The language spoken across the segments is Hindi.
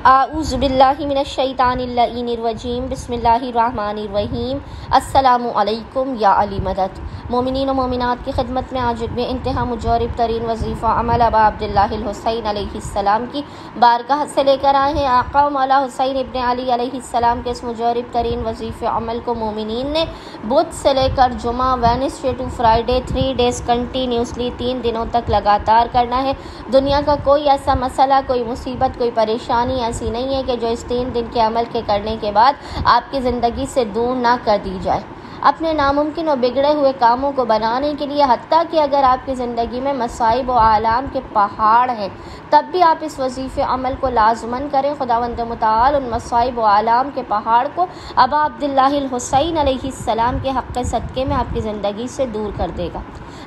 आऊज़ु बिल्लाहि मिनश्शैतानिर्रजीम बिस्मिल्लाहिर्रहमानिर्रहीम। अस्सलामु अलैकुम या अली मदद। मोमिनीन व मोमिनात की खिदमत में आज बेइंतहा मुजरब तरीन वजीफ़ा अमल अबा अब्दुल्लाहिल हुसैन अलैहिस्सलाम की बारगाह से लेकर आए हैं। आका मौला हुसैन इब्न अली अलैहिस्सलाम के इस मुजरब तरीन वजीफ़े अमल को मोमिनीन ने बुध से लेकर जुमा Wednesday to Friday 3 days continuously 3 दिनों तक लगातार करना है। दुनिया का कोई ऐसा मसला, कोई मुसीबत, कोई परेशानी ऐसी नहीं है कि जो इस 3 दिन के अमल के करने के बाद आपकी ज़िंदगी से दूर ना कर दी जाए। अपने नामुमकिन और बिगड़े हुए कामों को बनाने के लिए, हत्ता कि अगर आपकी ज़िंदगी में मसाइब व आलाम के पहाड़ हैं, तब भी आप इस वजीफ़े अमल को लाज़मन करें। खुदावंद मुताल उन मसाइब व आलाम के पहाड़ को अबा अब्दुल्लाहिल हुसैन अलैहिस्सलाम के हक़ सदक़े में आपकी ज़िंदगी से दूर कर देगा।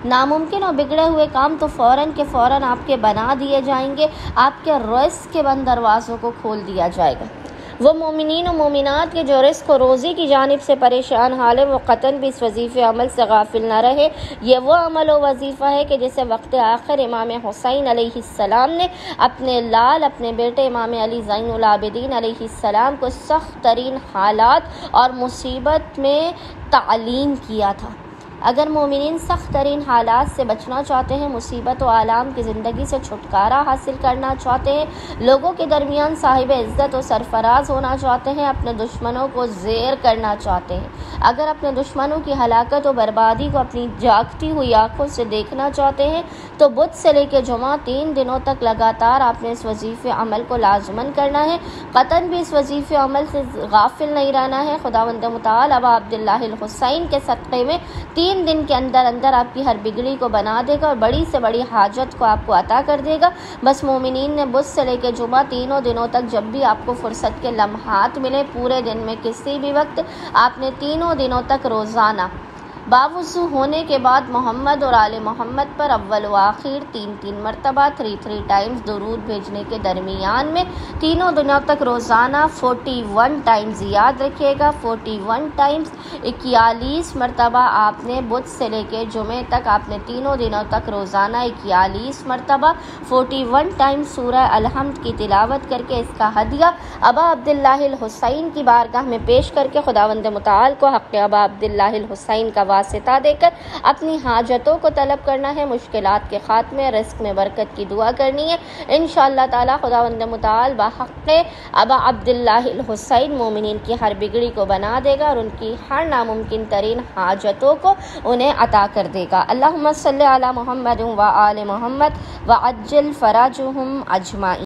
नामुमकिन और बिगड़े हुए काम तो फ़ौरन के फ़ौरन आपके बना दिए जाएंगे। आपके रिज़्क़ के बंद दरवाज़ों को खोल दिया जाएगा। वो मोमिनीन और मोमिनात के जो रिज़्क़ और रोज़ी की जानिब से परेशान हाल है, वो क़तन भी इस वजीफ़े अमल से गाफिल न रहे। ये वो अमल व वजीफ़ा है कि जिसे वक्त आखिर इमाम हुसैन अलैहिस्सलाम ने अपने लाल, अपने बेटे इमाम अली ज़ैनुल आबिदीन अलैहिस्सलाम को सख्त तरीन हालात और मुसीबत में तालीम किया था। अगर मोमिनीन सख्त तरीन हालात से बचना चाहते हैं, मुसीबत व आलाम की ज़िंदगी से छुटकारा हासिल करना चाहते हैं, लोगों के दरमियान साहिब इज़्ज़त व सरफराज होना चाहते हैं, अपने दुश्मनों को ज़ेर करना चाहते हैं, अगर अपने दुश्मनों की हलाकत व बर्बादी को अपनी जागती हुई आँखों से देखना चाहते हैं, तो बुध से लेकर जुमा 3 दिनों तक लगातार आपने इस वजीफ़े अमल को लाज़मन करना है। क़तन भी इस वजीफ़े अमल से गाफिल नहीं रहना है। खुदावंद मुताल अबा अब्दुल्लाहिल हुसैन के सदक़े में 3 दिन के अंदर अंदर आपकी हर बिगड़ी को बना देगा और बड़ी से बड़ी हाजत को आपको अता कर देगा। बस मोमिनीन ने बुध से लेकर जुमा तीनों दिनों तक जब भी आपको फुर्सत के लम्हात मिले, पूरे दिन में किसी भी वक्त, आपने तीनों दिनों तक रोज़ाना बावुज़ू होने के बाद मोहम्मद और आले मोहम्मद पर अव्वल व आखिर 3 मरतबा 3 टाइम्स दुरूद भेजने के दरमियान में तीनों दिनों तक रोज़ाना 41 टाइम्स, याद रखिएगा 41 टाइम्स, 41 मरतबा आपने बुध से लेकर जुमे तक, आपने तीनों दिनों तक रोज़ाना 41 मरतबा 41 टाइम्स सूरह अलहम्द की तिलावत करके इसका हदिया अबा अब्दुल्लाहिल हुसैन की बारगाह में पेश करके खुदावंद मुताल को हक़ अबा अब्दुल्लाहिल हुसैन का वासिता देकर अपनी हाजतों को तलब करना है, मुश्किलात के खात्मे, रिज़्क़ में बरकत की दुआ करनी है। इंशाअल्लाह ताला खुदावंद मुताल बहक़्क़े अबा अब्दुल्लाहिल हुसैन मोमिनीन की हर बिगड़ी को बना देगा और उनकी हर नामुमकिन तरीन हाजतों को उन्हें अता कर देगा। अल्लाहुम्मा सल्लि अला मुहम्मद व आले मुहम्मद व अज्जिल फ़राजुहुम अजमाइन।